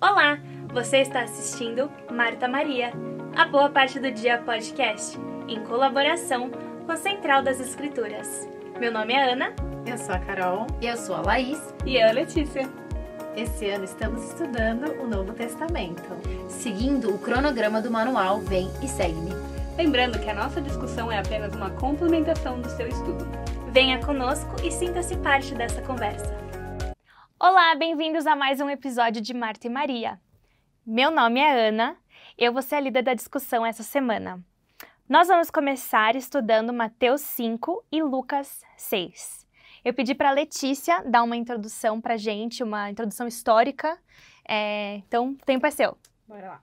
Olá, você está assistindo Marta Maria, a Boa Parte do Dia podcast, em colaboração com a Central das Escrituras. Meu nome é Ana. Eu sou a Carol. E eu sou a Laís. E eu, a Letícia. Esse ano estamos estudando o Novo Testamento, seguindo o cronograma do manual Vem e Segue-me. Lembrando que a nossa discussão é apenas uma complementação do seu estudo. Venha conosco e sinta-se parte dessa conversa. Olá, bem-vindos a mais um episódio de Marta e Maria. Meu nome é Ana, eu vou ser a líder da discussão essa semana. Nós vamos começar estudando Mateus 5 e Lucas 6. Eu pedi para a Letícia dar uma introdução para a gente, uma introdução histórica, então o tempo é seu. Bora lá.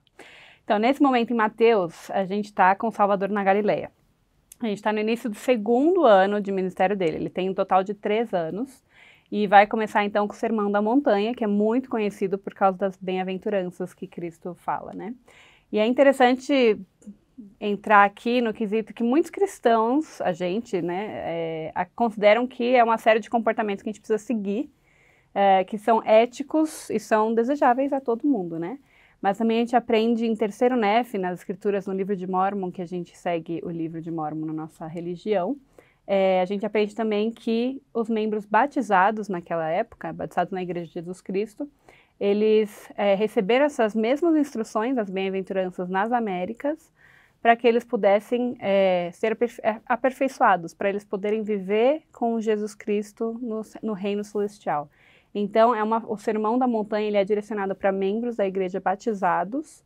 Então, nesse momento em Mateus, a gente está com o Salvador na Galileia. A gente está no início do segundo ano de ministério dele, ele tem um total de 3 anos. E vai começar então com o Sermão da Montanha, que é muito conhecido por causa das bem-aventuranças que Cristo fala, né? E é interessante entrar aqui no quesito que muitos cristãos, a gente, né, consideram que é uma série de comportamentos que a gente precisa seguir, que são éticos e são desejáveis a todo mundo, né? Mas também a gente aprende em terceiro Nef, nas escrituras no livro de Mórmon, que a gente segue o livro de Mórmon na nossa religião, a gente aprende também que os membros batizados naquela época, batizados na Igreja de Jesus Cristo, eles receberam essas mesmas instruções, as bem-aventuranças nas Américas, para que eles pudessem ser aperfeiçoados, para eles poderem viver com Jesus Cristo no reino celestial. Então, o Sermão da Montanha ele é direcionado para membros da Igreja batizados,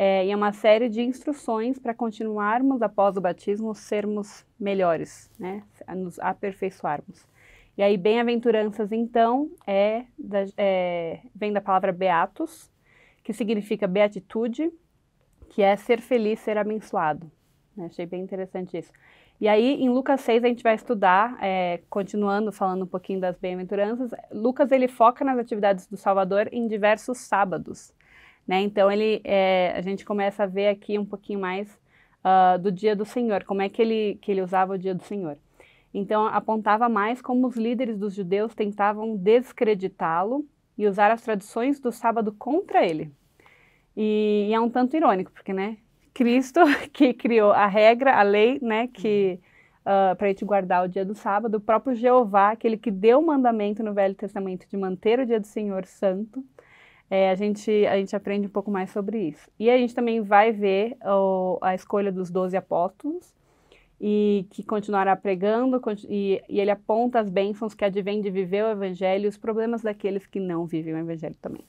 e é uma série de instruções para continuarmos, após o batismo, sermos melhores, né? Nos aperfeiçoarmos. E aí, bem-aventuranças, então, vem da palavra beatos, que significa beatitude, que é ser feliz, ser abençoado. Achei bem interessante isso. E aí, em Lucas 6, a gente vai estudar, continuando falando um pouquinho das bem-aventuranças. Lucas, ele foca nas atividades do Salvador em diversos sábados. Né? Então, a gente começa a ver aqui um pouquinho mais do dia do Senhor, como é que ele usava o dia do Senhor. Então, apontava mais como os líderes dos judeus tentavam descreditá-lo e usar as tradições do sábado contra ele. E é um tanto irônico, porque, né, Cristo que criou a regra, a lei, né, para a gente guardar o dia do sábado, o próprio Jeová, aquele que deu o mandamento no Velho Testamento de manter o dia do Senhor santo, a gente aprende um pouco mais sobre isso. E a gente também vai ver a escolha dos 12 apóstolos, e que continuará pregando, e ele aponta as bênçãos que advêm de viver o Evangelho e os problemas daqueles que não vivem o Evangelho também.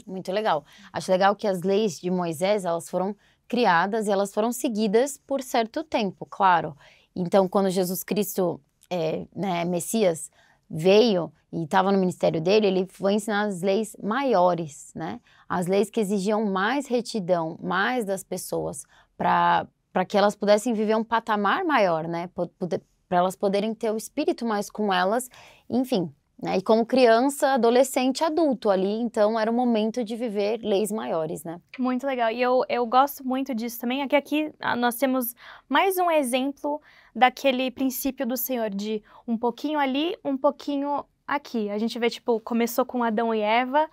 Muito legal. Acho legal que as leis de Moisés, elas foram criadas e elas foram seguidas por certo tempo, claro. Então, quando Jesus Cristo, Messias, veio e estava no ministério dele, ele foi ensinar as leis maiores, né? As leis que exigiam mais retidão, mais das pessoas, para que elas pudessem viver um patamar maior, né? Para elas poderem ter o espírito mais com elas, enfim. Né? E como criança, adolescente, adulto ali, então era o momento de viver leis maiores, né? Muito legal. E eu gosto muito disso também, é que aqui nós temos mais um exemplo daquele princípio do Senhor, de um pouquinho ali, um pouquinho aqui. A gente vê, começou com Adão e Eva,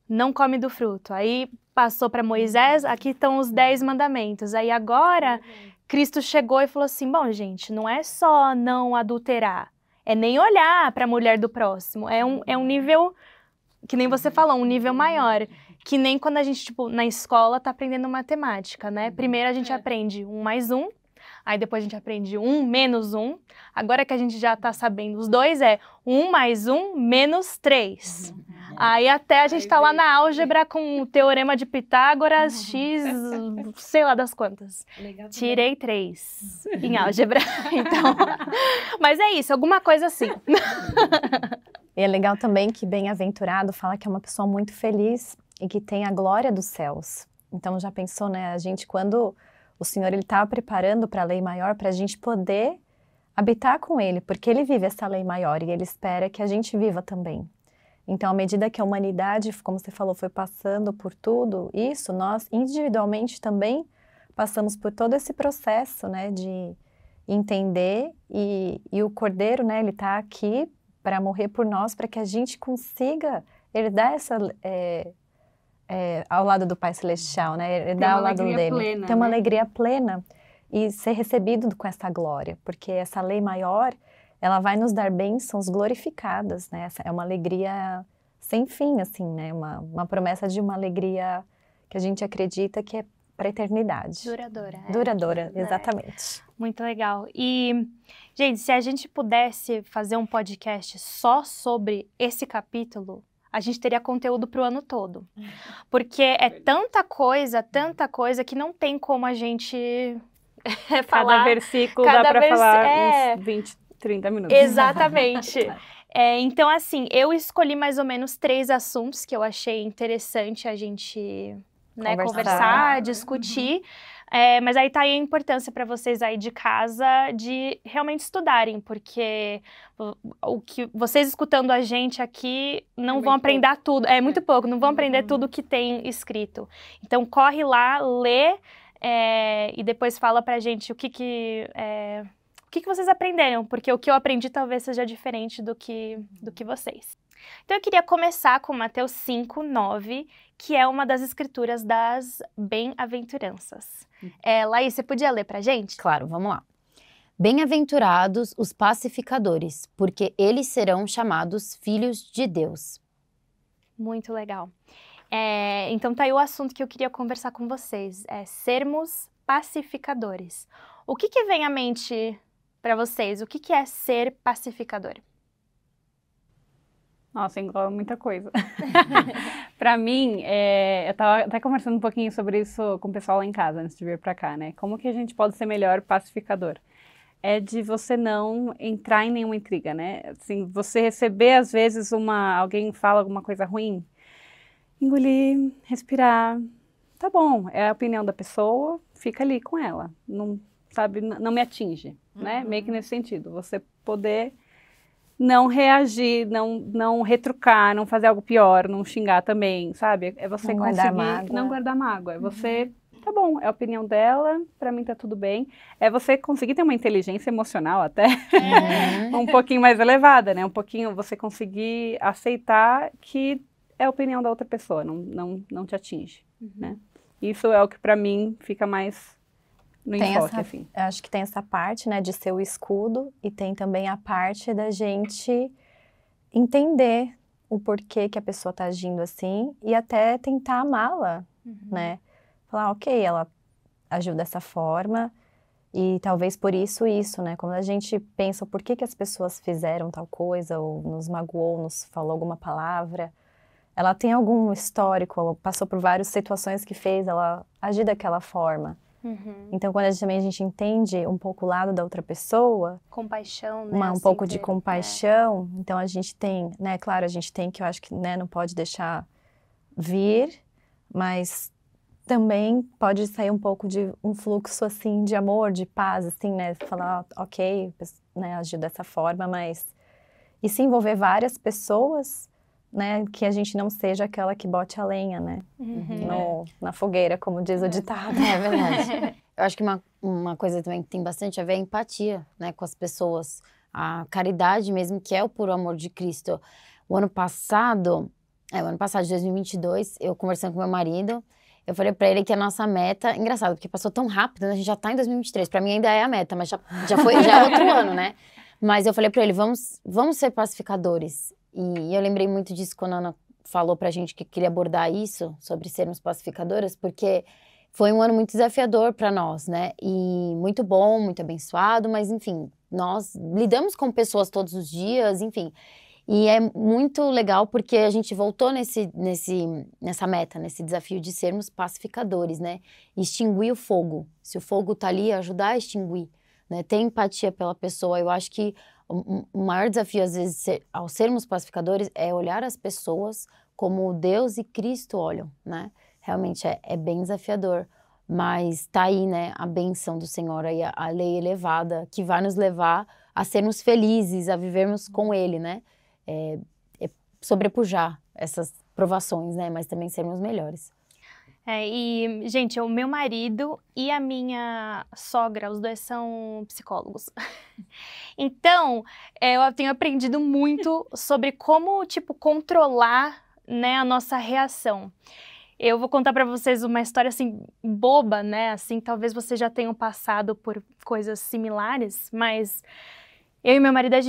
não come do fruto. Aí passou para Moisés, aqui estão os 10 mandamentos. Aí agora, Cristo chegou e falou assim, bom, gente, não é só não adulterar, é nem olhar para a mulher do próximo. É um nível, que nem você falou, um nível maior. Que nem quando a gente, na escola, tá aprendendo matemática, né? Primeiro a gente aprende 1 mais 1, aí depois a gente aprende 1 menos 1. Agora que a gente já tá sabendo os dois, 1 mais 1 menos 3. Aí até a gente tá lá na álgebra com o teorema de Pitágoras, x, sei lá das quantas. Tirei 3 em álgebra, então... Mas é isso, alguma coisa assim. E é legal também que bem-aventurado fala que é uma pessoa muito feliz e que tem a glória dos céus. Então já pensou, né? A gente, quando o Senhor estava preparando para a lei maior, para a gente poder habitar com Ele, porque Ele vive essa lei maior e Ele espera que a gente viva também. Então, à medida que a humanidade, como você falou, foi passando por tudo isso, nós individualmente também passamos por todo esse processo, né, de entender e o Cordeiro, né, ele está aqui para morrer por nós, para que a gente consiga herdar ao lado do Pai Celestial, né? Herdar ao lado dele. Plena, ter uma né? alegria plena e ser recebido com essa glória, porque essa lei maior, ela vai nos dar bênçãos glorificadas, né? Essa é uma alegria sem fim, assim, né? Uma promessa de uma alegria que a gente acredita que é para a eternidade. Duradoura. Duradoura, exatamente. Muito legal. E, gente, se a gente pudesse fazer um podcast só sobre esse capítulo, a gente teria conteúdo para o ano todo. Porque é tanta coisa que não tem como a gente falar. Cada versículo dá para falar uns 20, 30 minutos. Exatamente. Então, assim, eu escolhi mais ou menos 3 assuntos que eu achei interessante a gente conversar, discutir. Mas aí tá aí a importância para vocês aí de casa de realmente estudarem, porque o que vocês escutando a gente aqui não vão aprender tudo. É muito pouco, não vão aprender tudo que tem escrito. Então, corre lá, lê e depois fala pra gente o que vocês aprenderam, porque o que eu aprendi talvez seja diferente do que vocês. Então, eu queria começar com Mateus 5:9, que é uma das escrituras das bem-aventuranças. Laís, você podia ler pra gente? Claro, vamos lá. Bem-aventurados os pacificadores, porque eles serão chamados filhos de Deus. Muito legal. Então, tá aí o assunto que eu queria conversar com vocês, sermos pacificadores. O que vem à mente para vocês? O que é ser pacificador? Nossa, engloba muita coisa. Pra mim, eu tava até conversando um pouquinho sobre isso com o pessoal lá em casa, antes de vir pra cá, né? Como que a gente pode ser melhor pacificador? É de você não entrar em nenhuma intriga, né? Assim, você receber, às vezes, alguém fala alguma coisa ruim, engolir, respirar. Tá bom, é a opinião da pessoa, fica ali com ela. Não, sabe, não me atinge, né? Meio que nesse sentido. Você poder não reagir, não retrucar, não fazer algo pior, não xingar também, sabe? É você não conseguir guardar mágoa. não guardar mágoa. É você, tá bom, é a opinião dela, pra mim tá tudo bem. É você conseguir ter uma inteligência emocional até um pouquinho mais elevada, né? Um pouquinho você conseguir aceitar que é a opinião da outra pessoa, não te atinge, né? Isso é o que pra mim fica mais no enfoque, assim. Eu acho que tem essa parte, né, de ser o escudo, e tem também a parte da gente entender o porquê que a pessoa tá agindo assim e até tentar amá-la, né? Falar, ok, ela agiu dessa forma e talvez por isso, né? Quando a gente pensa por que as pessoas fizeram tal coisa ou nos magoou, nos falou alguma palavra, ela tem algum histórico, ou passou por várias situações que fez ela agir daquela forma. Então, quando a gente entende um pouco o lado da outra pessoa... Compaixão, né? Um pouco de compaixão. Então, a gente tem, né? Claro, a gente tem que, eu acho que, né, não pode deixar vir, mas também pode sair um pouco de um fluxo, assim, de amor, de paz, assim, né? Falar, ok, né, agir dessa forma, mas... E se envolver várias pessoas... né, que a gente não seja aquela que bote a lenha, né, na fogueira, como diz o ditado. É verdade. Eu acho que uma coisa também que tem bastante a ver é a empatia, né, com as pessoas. A caridade mesmo, que é o puro amor de Cristo. O ano passado, de 2022, eu conversando com meu marido, eu falei pra ele que a nossa meta... Engraçado, porque passou tão rápido, né, a gente já tá em 2023. Pra mim ainda é a meta, mas já é outro ano, né? Mas eu falei pra ele, vamos ser pacificadores. E eu lembrei muito disso quando a Ana falou pra gente que queria abordar isso, sobre sermos pacificadoras, porque foi um ano muito desafiador pra nós, né? E muito bom, muito abençoado, mas enfim, nós lidamos com pessoas todos os dias, enfim. E é muito legal porque a gente voltou nessa meta, nesse desafio de sermos pacificadores, né? Extinguir o fogo. Se o fogo tá ali, ajudar a extinguir, né? Ter empatia pela pessoa. Eu acho que o maior desafio, às vezes, ao sermos pacificadores, é olhar as pessoas como Deus e Cristo olham, né? Realmente é bem desafiador, mas tá aí, né, a bênção do Senhor, aí a lei elevada, que vai nos levar a sermos felizes, a vivermos com Ele, né? Sobrepujar essas provações, né? Mas também sermos melhores. E, gente, o meu marido e a minha sogra, os dois são psicólogos. Então, eu tenho aprendido muito sobre como, tipo, controlar, né, a nossa reação. Eu vou contar pra vocês uma história, assim, boba, né? Assim, talvez vocês já tenham passado por coisas similares, mas eu e meu marido, a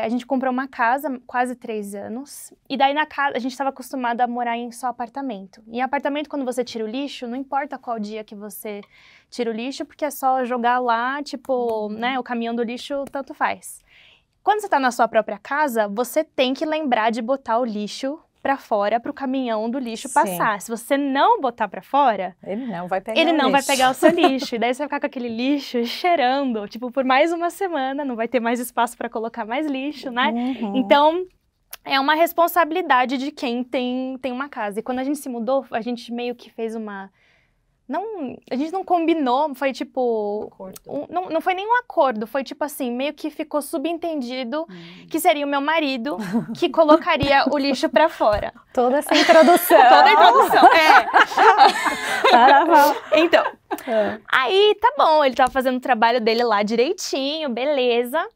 gente comprou uma casa quase 3 anos. E daí na casa, a gente estava acostumado a morar em só apartamento. E em apartamento, quando você tira o lixo, não importa qual dia que você tira o lixo, porque é só jogar lá, tipo, né? O caminhão do lixo, tanto faz. Quando você tá na sua própria casa, você tem que lembrar de botar o lixo pra fora pro caminhão do lixo passar. Se você não botar pra fora, Ele não vai pegar ele o não vai lixo. pegar o seu lixo. E daí você vai ficar com aquele lixo cheirando, tipo, por mais uma semana, não vai ter mais espaço pra colocar mais lixo, né? Uhum. Então, é uma responsabilidade de quem tem uma casa. E quando a gente se mudou, a gente meio que fez uma... Não, a gente não combinou, foi tipo... Não foi nem um acordo, foi tipo assim, meio que ficou subentendido que seria o meu marido que colocaria o lixo pra fora. Toda essa introdução. Toda a introdução, Então, aí tá bom, ele tava fazendo o trabalho dele lá direitinho, beleza.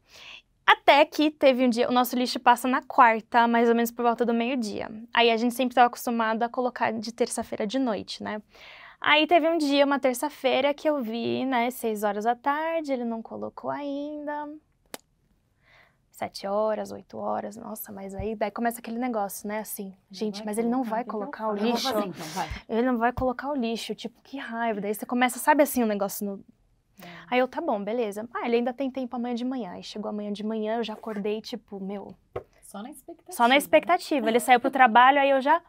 Até que teve um dia, o nosso lixo passa na quarta, mais ou menos por volta do meio-dia. Aí a gente sempre tava acostumado a colocar de terça-feira de noite, né? Aí teve um dia, uma terça-feira, que eu vi, né, 6 horas da tarde, ele não colocou ainda. 7 horas, 8 horas, nossa, mas aí daí começa aquele negócio, né, assim, gente, mas ele não vai colocar o lixo. Eu vou fazer, então, vai. Ele não vai colocar o lixo, tipo, que raiva. Daí você começa, sabe assim, o negócio no... Aí eu, tá bom, beleza. Ele ainda tem tempo amanhã de manhã. Aí chegou amanhã de manhã, eu já acordei, tipo, meu... Só na expectativa. Só na expectativa. Ele saiu pro trabalho, aí eu já...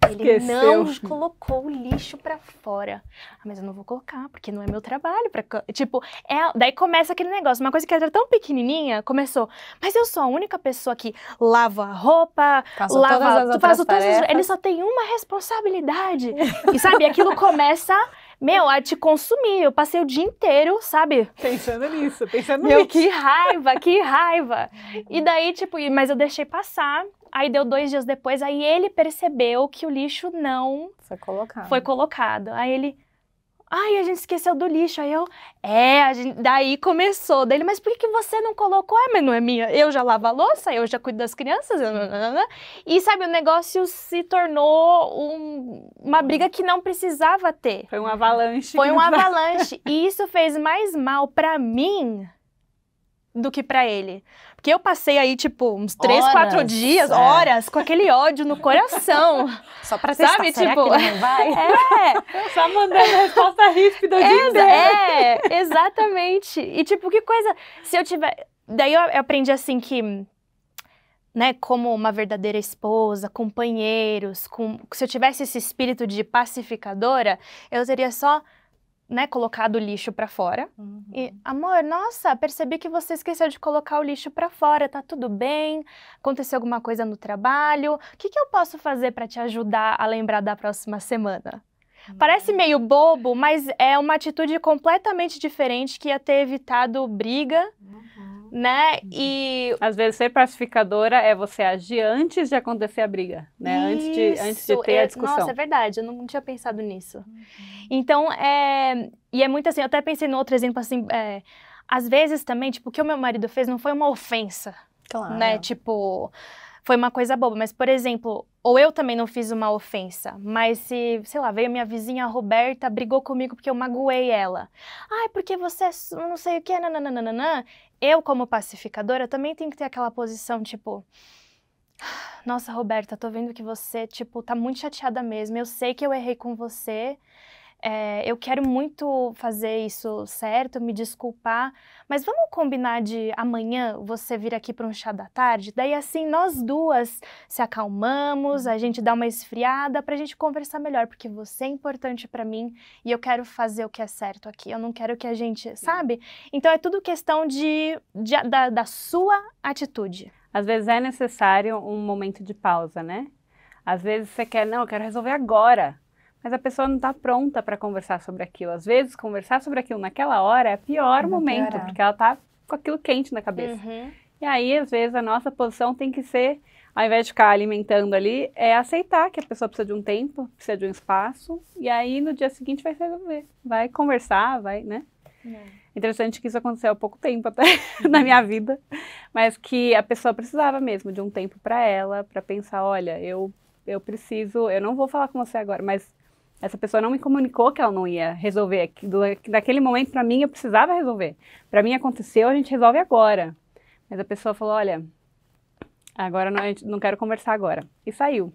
Ele Esqueceu. não colocou o lixo pra fora. Mas eu não vou colocar, porque não é meu trabalho. Tipo, daí começa aquele negócio. Uma coisa que era tão pequenininha, começou. Mas eu sou a única pessoa que lava a roupa, Faço todas as outras faço todas as... tarefas. Ele só tem uma responsabilidade. E sabe, aquilo começa, a te consumir. Eu passei o dia inteiro, sabe? Pensando nisso, pensando Meu, nisso. que raiva, que raiva. E daí, tipo, mas eu deixei passar. Aí deu 2 dias depois, aí ele percebeu que o lixo não Foi colocado. foi colocado. Aí ele, a gente esqueceu do lixo. Aí eu, daí começou. Daí ele, mas por que você não colocou? Mas não é minha, eu já lavo a louça, eu já cuido das crianças. E sabe, o negócio se tornou uma briga que não precisava ter. Foi um avalanche. Foi um avalanche. E isso fez mais mal pra mim do que pra ele. Porque eu passei aí, tipo, uns 3, 4 dias, horas, com aquele ódio no coração. Só pra testar, Sabe, será tipo, que ele não vai? Só mandando resposta ríspida o dia inteiro. Exatamente. E tipo, que coisa... Se eu tiver... Daí eu aprendi assim que... Né, como uma verdadeira esposa, companheiros, se eu tivesse esse espírito de pacificadora, eu teria só... né, colocado o lixo pra fora. E, amor, nossa, percebi que você esqueceu de colocar o lixo pra fora, tá tudo bem? Aconteceu alguma coisa no trabalho? O que eu posso fazer pra te ajudar a lembrar da próxima semana? Parece meio bobo, mas é uma atitude completamente diferente que ia ter evitado briga, né? E... Às vezes, ser pacificadora é você agir antes de acontecer a briga, né? Antes de ter a discussão. Nossa, é verdade, eu não tinha pensado nisso. Então, e é muito assim, eu até pensei no outro exemplo, assim, às vezes também, tipo, o que o meu marido fez não foi uma ofensa, Claro. né? Tipo, foi uma coisa boba, mas, por exemplo, ou eu também não fiz uma ofensa, mas se, sei lá, veio minha vizinha Roberta, brigou comigo porque eu magoei ela. Ai, porque você não sei o que, nananana. Eu, como pacificadora, também tenho que ter aquela posição, tipo... Nossa, Roberta, tô vendo que você, tipo, tá muito chateada mesmo. Eu sei que eu errei com você. Eu quero muito fazer isso certo, me desculpar. Mas vamos combinar de amanhã você vir aqui para um chá da tarde? Daí, assim, nós duas se acalmamos, a gente dá uma esfriada pra gente conversar melhor. Porque você é importante pra mim e eu quero fazer o que é certo aqui. Eu não quero que a gente, sabe? Então, é tudo questão da sua atitude. Às vezes é necessário um momento de pausa, né? Às vezes você quer, não, eu quero resolver agora. Mas a pessoa não está pronta para conversar sobre aquilo. Às vezes, conversar sobre aquilo naquela hora é o pior momento, porque ela está com aquilo quente na cabeça. E aí, às vezes, a nossa posição tem que ser, ao invés de ficar alimentando ali, é aceitar que a pessoa precisa de um tempo, precisa de um espaço, e aí no dia seguinte vai se resolver. Vai conversar, vai, né? Interessante que isso aconteceu há pouco tempo até na minha vida, mas que a pessoa precisava mesmo de um tempo para ela, para pensar, olha, eu eu não vou falar com você agora, mas essa pessoa não me comunicou que ela não ia resolver. Naquele momento, para mim, eu precisava resolver. Para mim, aconteceu, a gente resolve agora. Mas a pessoa falou, olha, agora não, não quero conversar agora. E saiu.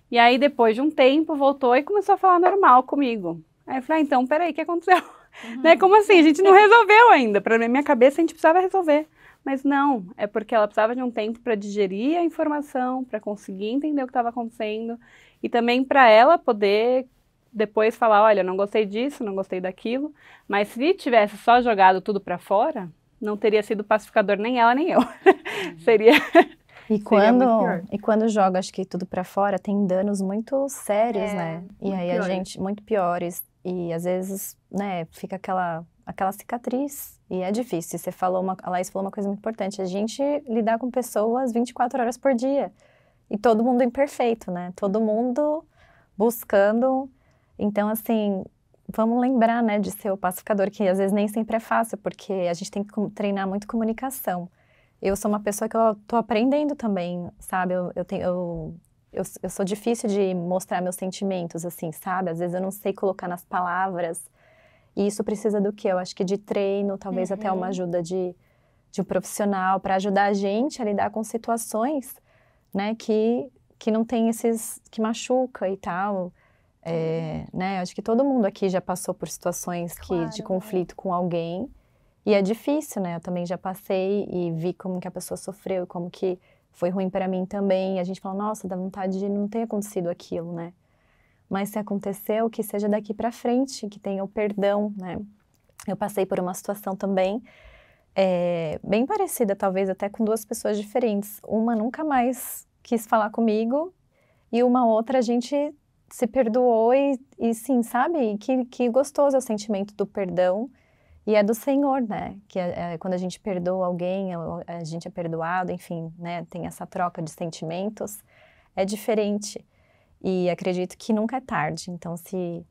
E aí, depois de um tempo, voltou e começou a falar normal comigo. Aí eu falei, então, peraí, o que aconteceu? Né? Como assim? A gente não resolveu ainda. Para minha cabeça, a gente precisava resolver. Mas não, é porque ela precisava de um tempo para digerir a informação, para conseguir entender o que estava acontecendo. E também para ela poder depois falar, olha, não gostei disso, não gostei daquilo. Mas se tivesse só jogado tudo para fora, não teria sido pacificador nem ela, nem eu. Seria... E quando joga, acho que tudo pra fora, tem danos muito sérios, né? E aí piores. a gente, muito piores. E às vezes, né, fica aquela cicatriz. E é difícil. A Laís falou uma coisa muito importante. A gente lidar com pessoas 24 horas por dia. E todo mundo imperfeito, né? Todo mundo buscando. Então, assim, vamos lembrar, né, de ser o pacificador, que às vezes nem sempre é fácil, porque a gente tem que treinar muito comunicação. Eu sou uma pessoa que eu tô aprendendo também, sabe? Eu sou difícil de mostrar meus sentimentos, assim, sabe? Às vezes eu não sei colocar nas palavras. E isso precisa do quê? Eu acho que de treino, talvez até uma ajuda de um profissional para ajudar a gente a lidar com situações, né? Que não tem que machuca e tal. Né? Acho que todo mundo aqui já passou por situações de conflito com alguém. E é difícil, né? Eu também já passei e vi como que a pessoa sofreu e como que foi ruim para mim também. E a gente fala, nossa, dá vontade de não ter acontecido aquilo, né? Mas se aconteceu, que seja daqui para frente, que tenha o perdão, né? Eu passei por uma situação também bem parecida, talvez até com duas pessoas diferentes. Uma nunca mais quis falar comigo e uma outra a gente se perdoou e sim, sabe? Que gostoso é o sentimento do perdão. E é do Senhor, né? Que quando a gente perdoa alguém, a gente é perdoado, enfim, né? Tem essa troca de sentimentos, é diferente. E acredito que nunca é tarde. Então, se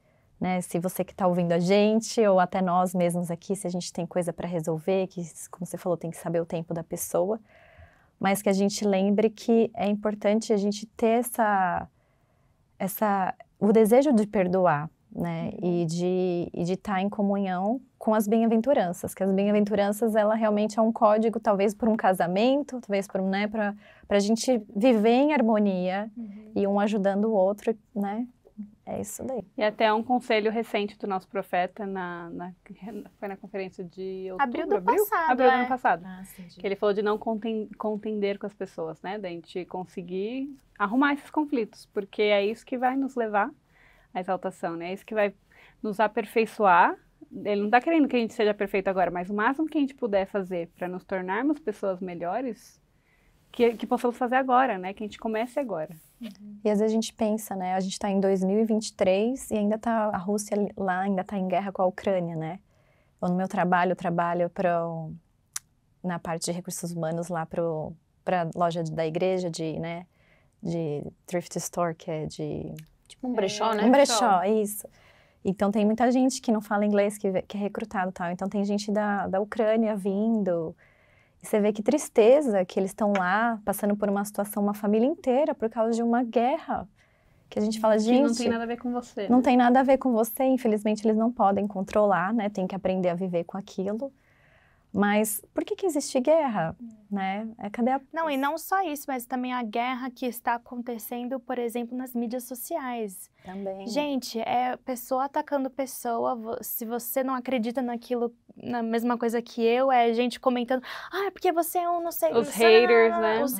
você que está ouvindo a gente, ou até nós mesmos aqui, se a gente tem coisa para resolver, que, como você falou, tem que saber o tempo da pessoa, mas que a gente lembre que é importante a gente ter o desejo de perdoar, né? E de estar em comunhão com as bem-aventuranças, que as bem-aventuranças, ela realmente é um código, talvez por um casamento, talvez por, né, para a gente viver em harmonia e um ajudando o outro, né? É isso daí. E até um conselho recente do nosso profeta, foi na conferência de outubro, Abril do passado. Abril do ano passado. Sim, Que ele falou de não contender com as pessoas, né? Da gente conseguir arrumar esses conflitos, porque é isso que vai nos levar à exaltação, né? É isso que vai nos aperfeiçoar. Ele não está querendo que a gente seja perfeito agora, mas o máximo que a gente puder fazer para nos tornarmos pessoas melhores, que possamos fazer agora, né? Que a gente comece agora. E às vezes a gente pensa, né? A gente está em 2023 e ainda tá a Rússia lá, ainda está em guerra com a Ucrânia, né? Eu, no meu trabalho, eu trabalho na parte de recursos humanos lá para a loja da igreja de thrift store, que é de... Tipo um brechó, né? Um brechó, isso. Então tem muita gente que não fala inglês, que é recrutado e tal. Então tem gente da Ucrânia vindo. E você vê que tristeza que eles estão lá, passando por uma situação, uma família inteira, por causa de uma guerra. Que a gente fala, gente... Que não tem nada a ver com você. Não tem nada a ver com você. Infelizmente eles não podem controlar, né? Tem que aprender a viver com aquilo. Mas por que existe guerra, né? Cadê a... Não, e não só isso, mas também a guerra que está acontecendo, por exemplo, nas mídias sociais. Também. Gente, é pessoa atacando pessoa. Se você não acredita naquilo, na mesma coisa que eu, é gente comentando, é porque você é um não sei... Os haters, né? Os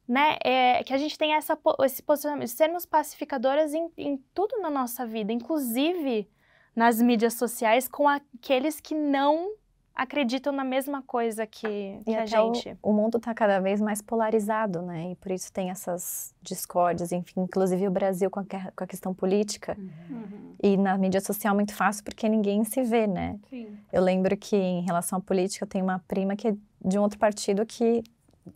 né? Que a gente tem esse posicionamento de sermos pacificadoras em tudo na nossa vida, inclusive nas mídias sociais, com aqueles que não acreditam na mesma coisa que a gente. O mundo está cada vez mais polarizado, né? E por isso tem essas discórdias, enfim, inclusive o Brasil com a questão política. E na mídia social é muito fácil porque ninguém se vê, né? Sim. Eu lembro que em relação à política eu tenho uma prima que é de um outro partido que,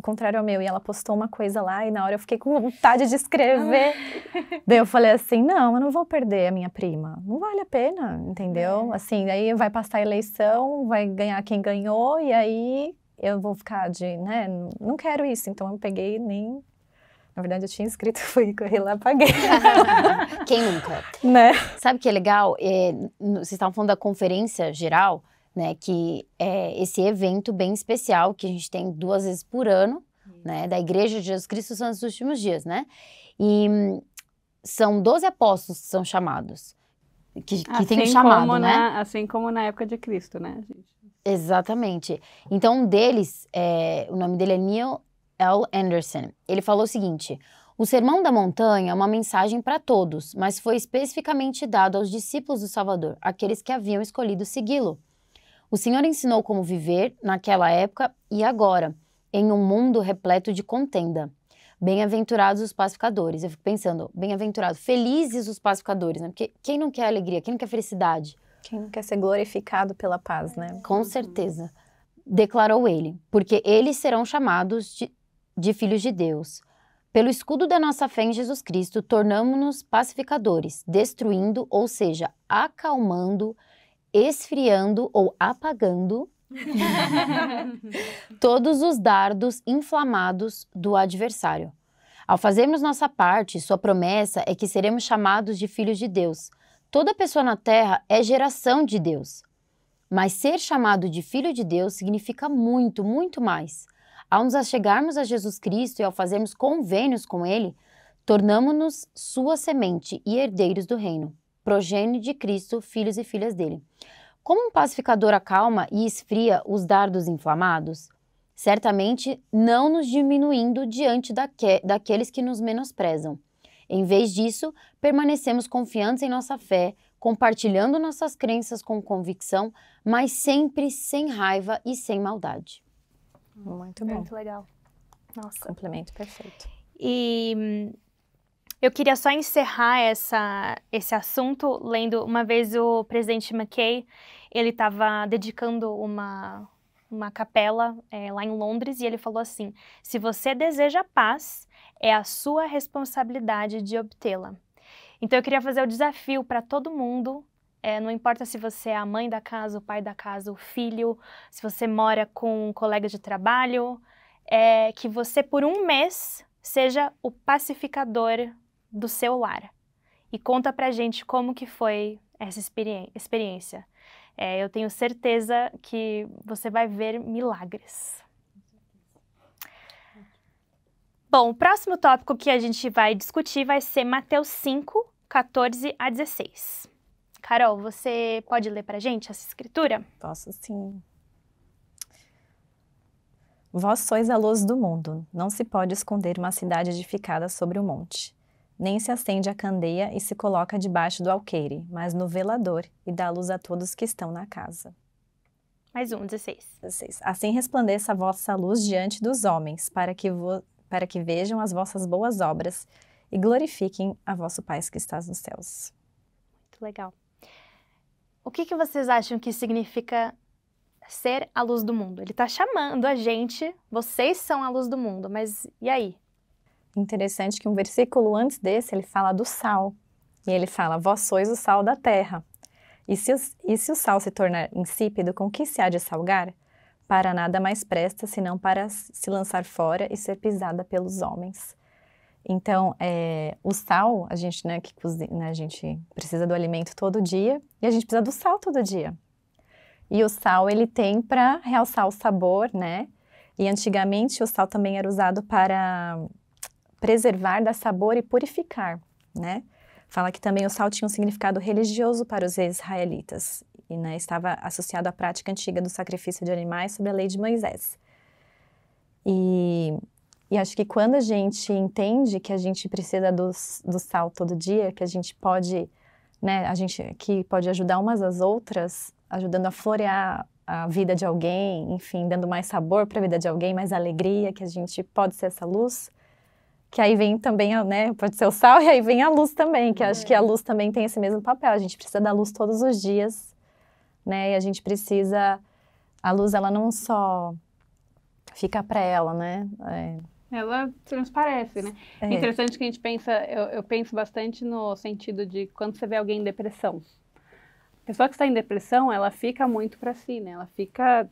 contrário ao meu, e ela postou uma coisa lá e na hora eu fiquei com vontade de escrever. Daí eu falei assim, não, eu não vou perder a minha prima. Não vale a pena, entendeu? Assim, daí vai passar a eleição, vai ganhar quem ganhou e aí eu vou ficar né? Não quero isso. Então eu peguei Na verdade, eu tinha escrito, fui correr lá, apaguei. Quem nunca? Né? Sabe o que é legal? Vocês estavam falando da conferência geral, né? Que é esse evento bem especial que a gente tem 2 vezes por ano, né? Da Igreja de Jesus Cristo Santos dos Últimos Dias, né? E são 12 apóstolos que são chamados. Que tem um chamado, né? Assim como na época de Cristo, né, gente? Exatamente. Então, um deles, o nome dele é Neil L. Anderson. Ele falou o seguinte: o Sermão da Montanha é uma mensagem para todos, mas foi especificamente dado aos discípulos do Salvador, aqueles que haviam escolhido segui-lo. O Senhor ensinou como viver naquela época e agora, em um mundo repleto de contenda. Bem-aventurados os pacificadores. Eu fico pensando, bem-aventurados, felizes os pacificadores, né? Porque quem não quer alegria, quem não quer felicidade? Quem não quer ser glorificado pela paz, né? Com certeza. Declarou ele, porque eles serão chamados de filhos de Deus. Pelo escudo da nossa fé em Jesus Cristo, tornamo-nos pacificadores, destruindo, ou seja, acalmando, esfriando ou apagando todos os dardos inflamados do adversário. Ao fazermos nossa parte, sua promessa é que seremos chamados de filhos de Deus. Toda pessoa na Terra é geração de Deus. Mas ser chamado de filho de Deus significa muito, muito mais. Ao nos achegarmos a Jesus Cristo e ao fazermos convênios com Ele, tornamo-nos sua semente e herdeiros do reino, progênio de Cristo, filhos e filhas dele. Como um pacificador acalma e esfria os dardos inflamados? Certamente não nos diminuindo diante daqueles que nos menosprezam. Em vez disso, permanecemos confiantes em nossa fé, compartilhando nossas crenças com convicção, mas sempre sem raiva e sem maldade. Muito bom. Muito legal. Nossa. Complemento perfeito. E eu queria só encerrar esse assunto lendo uma vez o presidente McKay, ele estava dedicando uma capela lá em Londres e ele falou assim: se você deseja paz, é a sua responsabilidade de obtê-la. Então eu queria fazer o desafio para todo mundo, não importa se você é a mãe da casa, o pai da casa, o filho, se você mora com um colega de trabalho, que você por um mês seja o pacificador do seu lar. E conta pra gente como que foi essa experiência. Eu tenho certeza que você vai ver milagres. Bom, o próximo tópico que a gente vai discutir vai ser Mateus 5, 14 a 16. Carol, você pode ler pra gente essa escritura? Posso sim. Vós sois a luz do mundo. Não se pode esconder uma cidade edificada sobre um monte. Nem se acende a candeia e se coloca debaixo do alqueire, mas no velador, e dá luz a todos que estão na casa. Mais um, 16. Assim resplandeça a vossa luz diante dos homens, para que vejam as vossas boas obras e glorifiquem a vosso Pai que estás nos céus. Muito legal. O que vocês acham que significa ser a luz do mundo? Ele está chamando a gente, vocês são a luz do mundo, mas e aí? Interessante que um versículo antes desse, ele fala do sal. E ele fala, vós sois o sal da terra. E se o sal se tornar insípido, com que se há de salgar? Para nada mais presta, senão para se lançar fora e ser pisada pelos homens. Então, o sal, a gente, né, que cozinha, a gente precisa do alimento todo dia, e a gente precisa do sal todo dia. E o sal, ele tem para realçar o sabor, né? E antigamente o sal também era usado para preservar, dar sabor e purificar, né? Fala que também o sal tinha um significado religioso para os israelitas e, né, estava associado à prática antiga do sacrifício de animais sob a lei de Moisés. E acho que quando a gente entende que a gente precisa do sal todo dia, que a gente pode, né, a gente que pode ajudar umas às outras, ajudando a florear a vida de alguém, enfim, dando mais sabor para a vida de alguém, mais alegria, que a gente pode ser essa luz. Que aí vem também, né, pode ser o sal e aí vem a luz também, que acho que a luz também tem esse mesmo papel. A gente precisa da luz todos os dias, né, e a gente precisa... A luz, ela não só fica para ela, né? Ela transparece, né? É interessante que a gente pensa, eu penso bastante no sentido de quando você vê alguém em depressão. A pessoa que está em depressão, ela fica muito para si, né? Ela fica...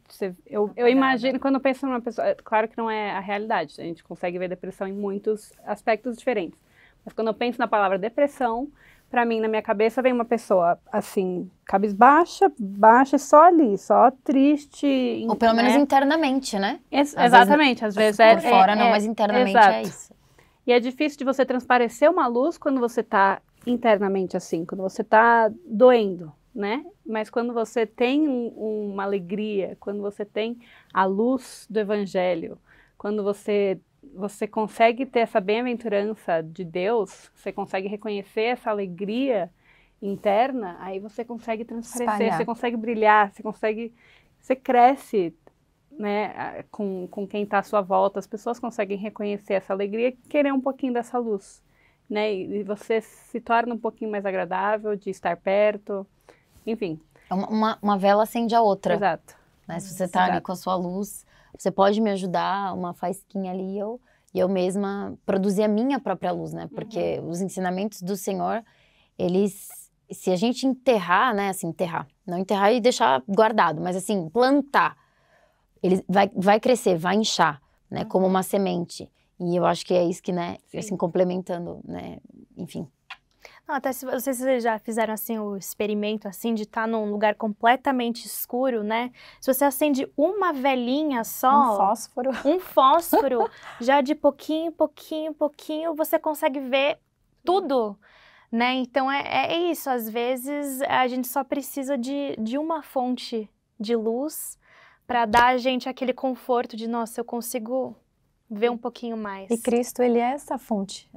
Eu imagino, quando eu penso numa pessoa... Claro que não é a realidade, a gente consegue ver depressão em muitos aspectos diferentes. Mas quando eu penso na palavra depressão, para mim, na minha cabeça, vem uma pessoa, assim, cabisbaixa, baixa, só ali, só triste. Ou pelo né? menos internamente, né? Exatamente, às vezes por fora não, mas internamente é isso. E é difícil de você transparecer uma luz quando você está internamente assim, quando você está doendo, né? Mas quando você tem uma alegria, quando você tem a luz do evangelho, quando você consegue ter essa bem-aventurança de Deus, você consegue reconhecer essa alegria interna, aí você consegue transparecer, Espalhar. você consegue brilhar, você cresce, né, com quem está à sua volta, as pessoas conseguem reconhecer essa alegria e querer um pouquinho dessa luz, né, e você se torna um pouquinho mais agradável de estar perto, enfim. Uma vela acende a outra. Exato. Né? Se você tá ali com a sua luz, você pode me ajudar, uma faísquinha ali, e eu mesma produzir a minha própria luz, né? Porque os ensinamentos do Senhor, eles, se a gente enterrar, né? Assim, enterrar. Não enterrar e deixar guardado, mas assim, plantar. Ele vai crescer, vai inchar, né? Como uma semente. E eu acho que é isso que, né? Assim, complementando, né? Enfim. Não, até se vocês já fizeram assim o experimento assim de estar num lugar completamente escuro, né? Se você acende uma velinha só, um fósforo, já de pouquinho, você consegue ver tudo, né? Então é isso, às vezes a gente só precisa de uma fonte de luz para dar a gente aquele conforto de, nossa, eu consigo ver um pouquinho mais. E Cristo, ele é essa fonte,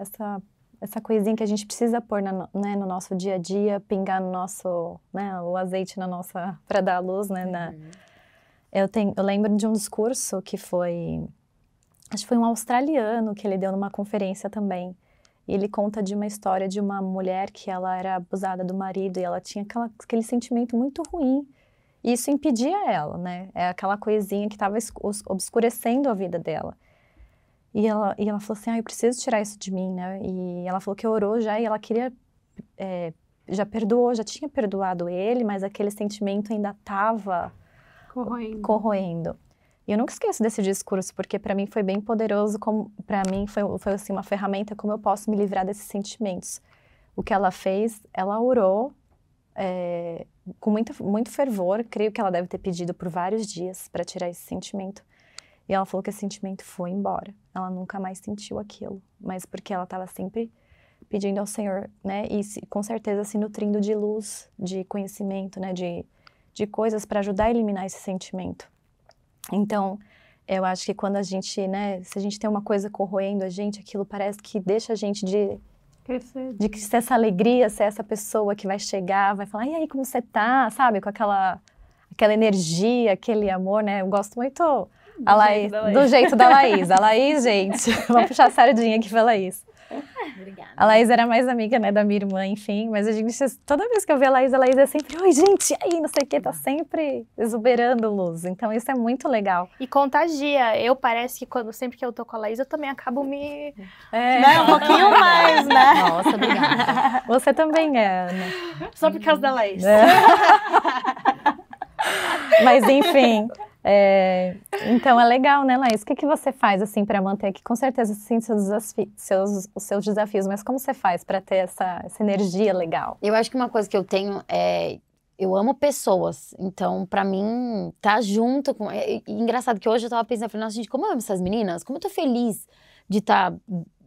essa coisinha que a gente precisa pôr né, no nosso dia a dia, pingar no nosso, né, o azeite na nossa, para dar luz, né, eu lembro de um discurso que foi, acho que foi um australiano que ele deu numa conferência também, e ele conta de uma história de uma mulher que ela era abusada do marido e ela tinha aquele sentimento muito ruim, e isso impedia ela, né, é aquela coisinha que estava obscurecendo a vida dela. E ela falou assim, eu preciso tirar isso de mim, né? E ela falou que orou já e ela queria, já tinha perdoado ele, mas aquele sentimento ainda estava corroendo. E eu nunca esqueço desse discurso, porque para mim foi bem poderoso, para mim foi assim, uma ferramenta como eu posso me livrar desses sentimentos. O que ela fez, ela orou com muito fervor, creio que ela deve ter pedido por vários dias para tirar esse sentimento. E ela falou que esse sentimento foi embora. Ela nunca mais sentiu aquilo. Mas porque ela estava sempre pedindo ao Senhor, né? E com certeza se nutrindo de luz, de conhecimento, né? De coisas para ajudar a eliminar esse sentimento. Então, eu acho que quando a gente, né? Se a gente tem uma coisa corroendo a gente, aquilo parece que deixa a gente de ser essa alegria, ser essa pessoa que vai chegar, vai falar, e aí, como você tá? Sabe? Com aquela energia, aquele amor, né? Eu gosto muito... Do jeito da Laís. A Laís, gente, vamos puxar a sardinha aqui pra Laís. Obrigada. A Laís era mais amiga, né, da minha irmã, enfim, mas a gente, toda vez que eu vejo a Laís é sempre, oi, gente, e aí, não sei o que, tá sempre exuberando luz, então isso é muito legal. E contagia, parece que sempre que eu tô com a Laís, eu também acabo me... né, um pouquinho mais, né? Nossa, obrigada. Você também é, né? Só por causa da Laís. Mas, enfim... então é legal, né, Laís? O que você faz assim para manter aqui? Com certeza você tem os seus desafios, mas como você faz para ter essa energia legal? Eu acho que uma coisa que eu tenho eu amo pessoas, então pra mim tá junto com... engraçado que hoje eu tava pensando, falei, nossa, gente, como eu amo essas meninas, como eu tô feliz de estar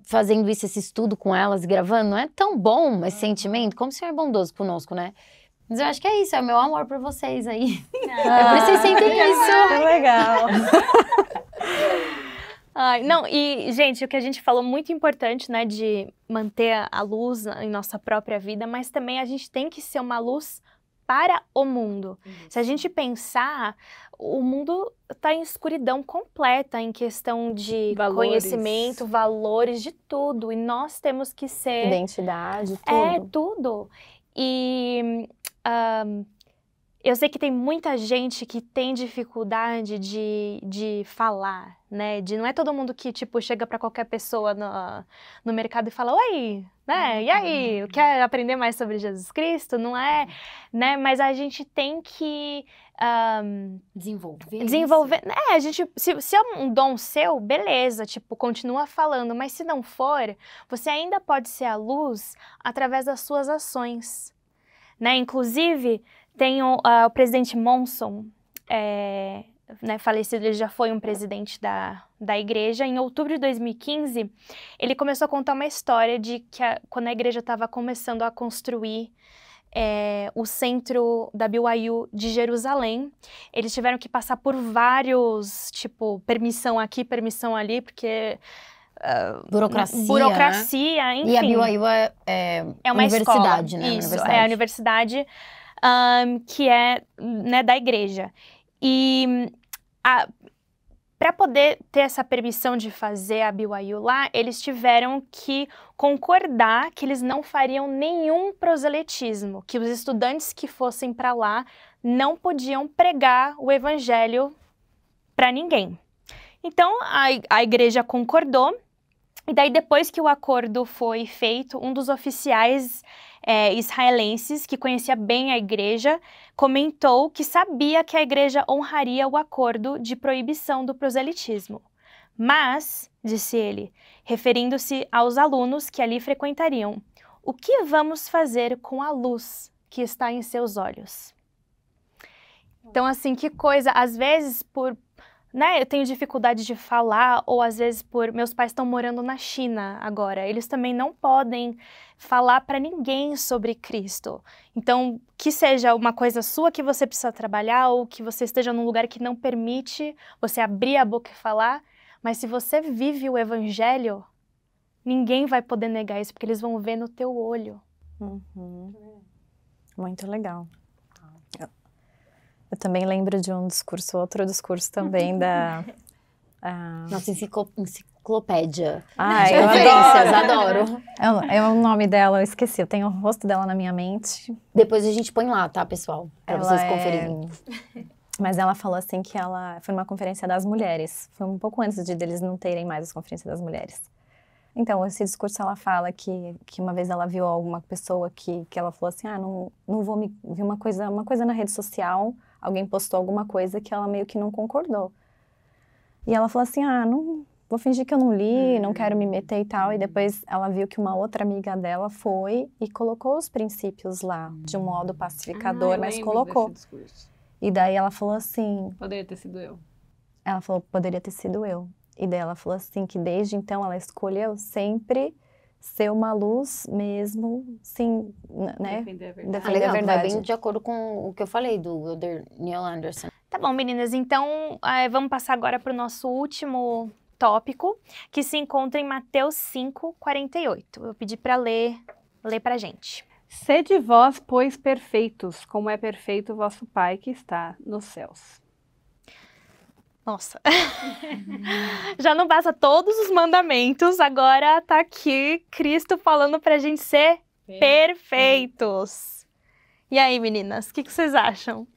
fazendo esse estudo com elas, gravando, não é tão bom esse sentimento, como o Senhor é bondoso conosco, né? Mas eu acho que é isso, é o meu amor por vocês aí. É por isso vocês sentem isso. Que legal. Ai, não, e, gente, o que a gente falou muito importante, né, de manter a luz em nossa própria vida, mas também a gente tem que ser uma luz para o mundo. Se a gente pensar, o mundo está em escuridão completa em questão de conhecimento, valores, de tudo. E nós temos que ser... Identidade, tudo. Tudo. E eu sei que tem muita gente que tem dificuldade de falar, né? Não é todo mundo que, tipo, chega para qualquer pessoa no mercado e fala, oi, né? E aí, quer aprender mais sobre Jesus Cristo? Não é, né? Mas a gente tem que desenvolver. A gente, se é um dom seu, beleza, tipo, continua falando. Mas se não for, você ainda pode ser a luz através das suas ações, né? Inclusive, tem o presidente Monson, né, falecido, ele já foi um presidente da igreja. Em outubro de 2015, ele começou a contar uma história de que quando a igreja estava começando a construir o centro da BYU de Jerusalém, eles tiveram que passar por vários, tipo, permissão aqui, permissão ali, porque... burocracia, né? Enfim. E a BYU é uma universidade, escola, né? Isso, é a universidade que é, né, da igreja. E para poder ter essa permissão de fazer a BYU lá, eles tiveram que concordar que eles não fariam nenhum proselitismo, que os estudantes que fossem para lá não podiam pregar o evangelho para ninguém. Então, a igreja concordou, e daí depois que o acordo foi feito, um dos oficiais israelenses, que conhecia bem a igreja, comentou que sabia que a igreja honraria o acordo de proibição do proselitismo. Mas, disse ele, referindo-se aos alunos que ali frequentariam, o que vamos fazer com a luz que está em seus olhos? Então, assim, que coisa, às vezes eu tenho dificuldade de falar, ou às vezes meus pais estão morando na China agora, eles também não podem falar para ninguém sobre Cristo. Então, que seja uma coisa sua que você precisa trabalhar, ou que você esteja num lugar que não permite você abrir a boca e falar, mas se você vive o evangelho, ninguém vai poder negar isso, porque eles vão ver no teu olho. Uhum. Muito legal. Eu também lembro de outro discurso também da... Nossa enciclopédia. Eu adoro. É o nome dela, eu esqueci, eu tenho o rosto dela na minha mente. Depois a gente põe lá, tá, pessoal? Pra vocês conferirem. Mas ela falou assim que ela foi numa conferência das mulheres. Foi um pouco antes deles não terem mais as conferências das mulheres. Então, esse discurso ela fala que uma vez ela viu alguma pessoa que ela falou assim, não vou me... Vi uma coisa na rede social, alguém postou alguma coisa que ela meio que não concordou. E ela falou assim, não vou fingir que eu não li, não quero me meter e tal. E depois ela viu que uma outra amiga dela foi e colocou os princípios lá, de um modo pacificador, mas colocou. E daí ela falou assim... Poderia ter sido eu. Ela falou, poderia ter sido eu. E daí ela falou assim, que desde então ela escolheu sempre ser uma luz mesmo, sim, né? Defender a verdade. Defender a verdade. Vai bem de acordo com o que eu falei do Elder Neil Anderson. Tá bom, meninas, então vamos passar agora para o nosso último tópico, que se encontra em Mateus 5:48. Eu pedi para ler pra gente. Sede vós, pois, perfeitos, como é perfeito o vosso Pai que está nos céus. Nossa, já não basta todos os mandamentos, agora tá aqui Cristo falando pra gente ser perfeitos. E aí, meninas, o que vocês acham?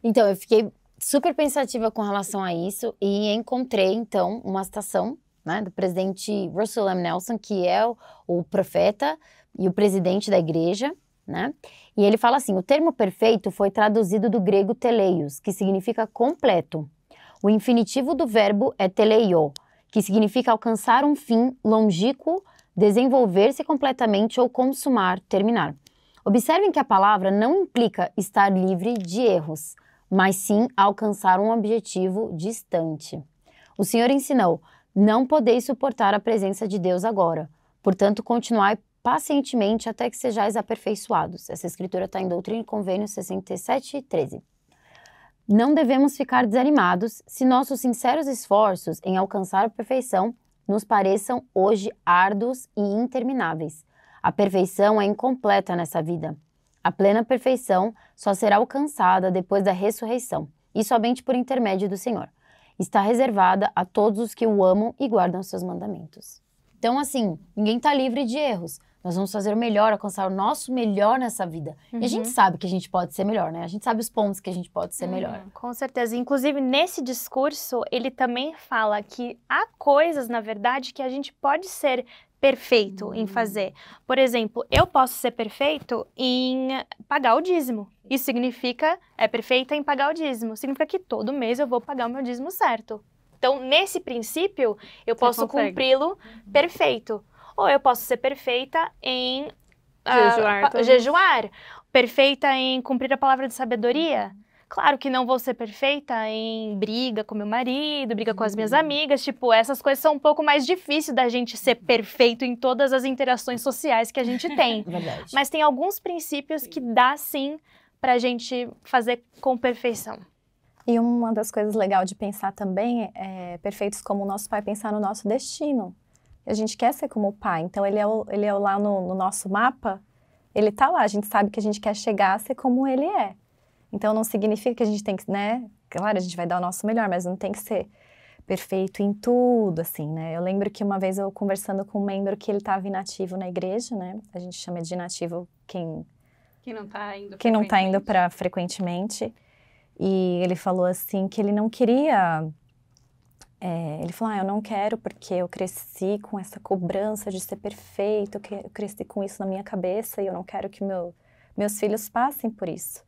Então, eu fiquei super pensativa com relação a isso e encontrei, então, uma citação, né, do presidente Russell M. Nelson, que é o profeta e o presidente da igreja, né? E ele fala assim, o termo perfeito foi traduzido do grego teleios, que significa completo. O infinitivo do verbo é teleio, que significa alcançar um fim longínquo, desenvolver-se completamente ou consumar, terminar. Observem que a palavra não implica estar livre de erros, mas sim alcançar um objetivo distante. O Senhor ensinou, não podeis suportar a presença de Deus agora, portanto continuai pacientemente até que sejais aperfeiçoados. Essa escritura está em Doutrina e Convênios 67:13. Não devemos ficar desanimados se nossos sinceros esforços em alcançar a perfeição nos pareçam hoje árduos e intermináveis. A perfeição é incompleta nessa vida. A plena perfeição só será alcançada depois da ressurreição, e somente por intermédio do Senhor. Está reservada a todos os que o amam e guardam seus mandamentos. Então, assim, ninguém está livre de erros. Nós vamos fazer o melhor, alcançar o nosso melhor nessa vida. E a gente sabe que a gente pode ser melhor, né? A gente sabe os pontos que a gente pode ser melhor. Com certeza. Inclusive, nesse discurso, ele também fala que há coisas, na verdade, que a gente pode ser perfeito em fazer. Por exemplo, eu posso ser perfeito em pagar o dízimo. Isso significa, perfeita em pagar o dízimo. Significa que todo mês eu vou pagar o meu dízimo certo. Então, nesse princípio, eu posso cumpri-lo perfeito. Ou eu posso ser perfeita em jejuar, perfeita em cumprir a palavra de sabedoria. Claro que não vou ser perfeita em briga com meu marido, briga com as minhas amigas, tipo, essas coisas são um pouco mais difíceis da gente ser perfeito em todas as interações sociais que a gente tem. Verdade. Mas tem alguns princípios que dá sim pra gente fazer com perfeição. E uma das coisas legais de pensar também é perfeitos como o nosso pai pensar no nosso destino. A gente quer ser como o pai, então ele é lá no nosso mapa, ele tá lá, a gente sabe que a gente quer chegar a ser como ele é. Então não significa que a gente tem que, né, claro, a gente vai dar o nosso melhor, mas não tem que ser perfeito em tudo, assim, né. Eu lembro que uma vez eu conversando com um membro que ele estava inativo na igreja, né, a gente chama de inativo quem não tá indo para frequentemente, e ele falou assim que ele não queria... ele falou, eu não quero porque eu cresci com essa cobrança de ser perfeito, eu cresci com isso na minha cabeça e eu não quero que meus filhos passem por isso.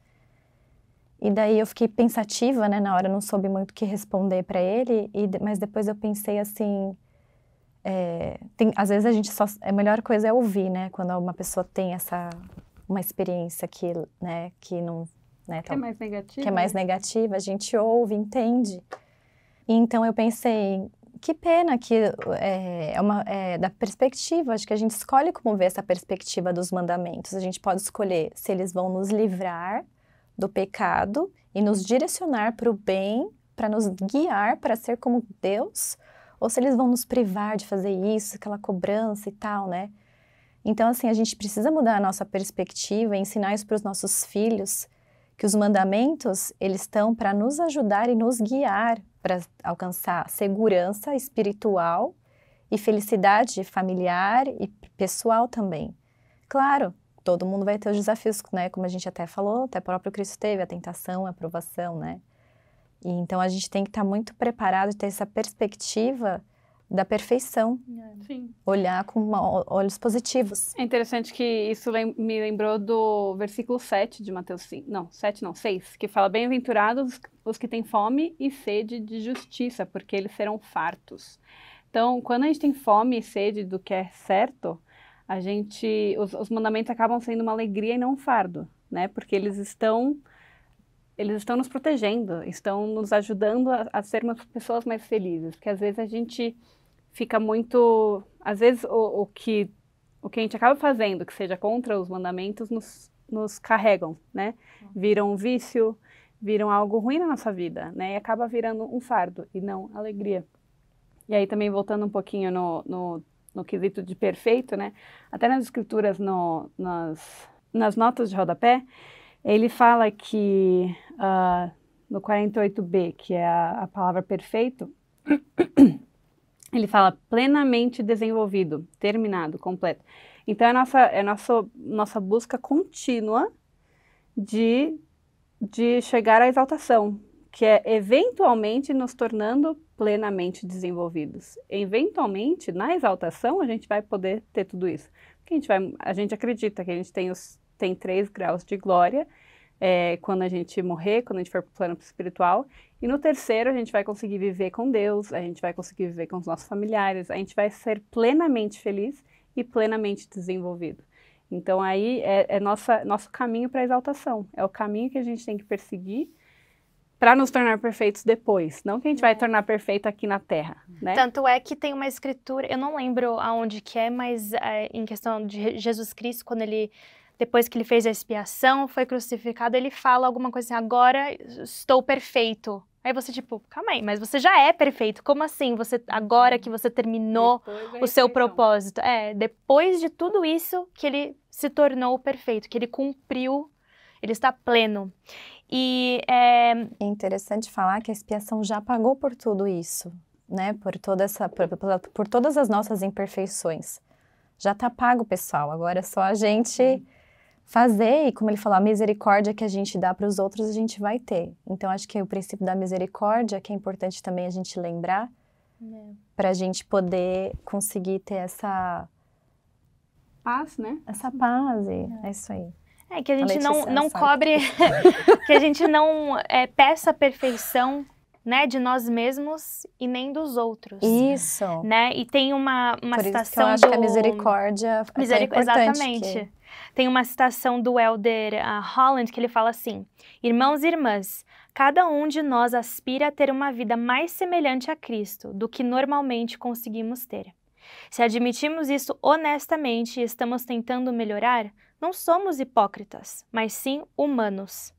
E daí eu fiquei pensativa, né, na hora eu não soube muito o que responder para ele, mas depois eu pensei assim, às vezes a melhor coisa é ouvir, né, quando uma pessoa tem uma experiência que, né, que não... Né, que é mais negativa. Que é mais negativa, a gente ouve, entende. E então eu pensei, que pena que da perspectiva, acho que a gente escolhe como ver essa perspectiva dos mandamentos. A gente pode escolher se eles vão nos livrar do pecado e nos direcionar para o bem, para nos guiar para ser como Deus, ou se eles vão nos privar de fazer isso, aquela cobrança e tal, né? Então, assim, a gente precisa mudar a nossa perspectiva e ensinar isso para os nossos filhos, que os mandamentos, eles estão para nos ajudar e nos guiar para alcançar segurança espiritual e felicidade familiar e pessoal também. Claro, todo mundo vai ter os desafios, né? Como a gente até falou, até o próprio Cristo teve a tentação, a provação, né? E então a gente tem que estar muito preparado e ter essa perspectiva da perfeição. Sim. Olhar com olhos positivos. É interessante que isso me lembrou do versículo 7 de Mateus 5. Não, 7 não, 6. Que fala, bem-aventurados os que têm fome e sede de justiça, porque eles serão fartos. Então, quando a gente tem fome e sede do que é certo, os mandamentos acabam sendo uma alegria e não um fardo, né? Porque eles estão nos protegendo, estão nos ajudando a sermos pessoas mais felizes. Porque às vezes a gente fica muito... Às vezes o que a gente acaba fazendo, que seja contra os mandamentos, nos carregam, né? Viram um vício, viram algo ruim na nossa vida, né? E acaba virando um fardo e não alegria. E aí também voltando um pouquinho no quesito de perfeito, né? Até nas escrituras, nas notas de rodapé, ele fala que no 48b, que é a palavra perfeito, ele fala plenamente desenvolvido, terminado, completo. Então é nossa busca contínua de chegar à exaltação, que é eventualmente nos tornando plenamente desenvolvidos. Eventualmente, na exaltação, a gente vai poder ter tudo isso. Porque a gente acredita que a gente tem 3 graus de glória, quando a gente morrer, quando a gente for para o plano espiritual, e no 3º a gente vai conseguir viver com Deus, a gente vai conseguir viver com os nossos familiares, a gente vai ser plenamente feliz e plenamente desenvolvido. Então aí é nosso caminho para a exaltação, é o caminho que a gente tem que perseguir para nos tornar perfeitos depois, não que a gente vai tornar perfeito aqui na Terra, né? Tanto é que tem uma escritura, eu não lembro aonde que é, mas em questão de Jesus Cristo, quando depois que ele fez a expiação, foi crucificado, ele fala alguma coisa assim, agora estou perfeito. Aí você tipo, calma aí, mas você já é perfeito, como assim? Agora que você terminou o seu propósito. Depois de tudo isso que ele se tornou perfeito, que ele cumpriu, ele está pleno. E é interessante falar que a expiação já pagou por tudo isso, né? Por todas as nossas imperfeições. já tá pago, pessoal. Agora é só a gente fazer, e como ele falou, a misericórdia que a gente dá para os outros, a gente vai ter. Então, acho que o princípio da misericórdia, que é importante também a gente lembrar, para a gente poder conseguir ter essa Paz, né? Essa paz, é isso aí. É que a gente Letícia não sabe. cobre, que a gente não peça a perfeição, né, de nós mesmos e nem dos outros. Isso. Né? E tem uma Por isso que eu citação acho que a misericórdia é tão importante. Exatamente. Tem uma citação do Elder Holland que ele fala assim: irmãos e irmãs, cada um de nós aspira a ter uma vida mais semelhante a Cristo do que normalmente conseguimos ter. Se admitimos isso honestamente e estamos tentando melhorar, não somos hipócritas, mas sim humanos.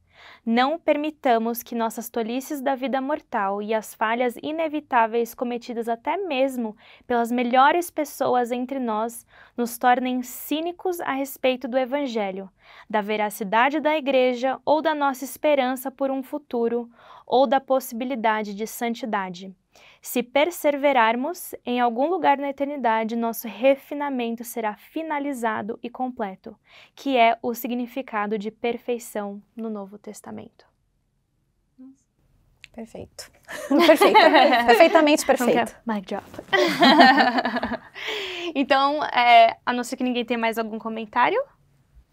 Não permitamos que nossas tolices da vida mortal e as falhas inevitáveis cometidas até mesmo pelas melhores pessoas entre nós nos tornem cínicos a respeito do Evangelho, da veracidade da Igreja ou da nossa esperança por um futuro ou da possibilidade de santidade. Se perseverarmos, em algum lugar na eternidade, nosso refinamento será finalizado e completo, que é o significado de perfeição no Novo Testamento. Perfeito. Perfeito. Perfeitamente perfeito. Mic drop. Então, a não ser que ninguém tenha mais algum comentário?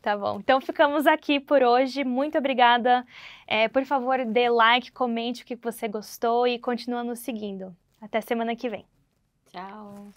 Tá bom, então ficamos aqui por hoje. Muito obrigada. Por favor, dê like, comente o que você gostou e continua nos seguindo. Até semana que vem. Tchau.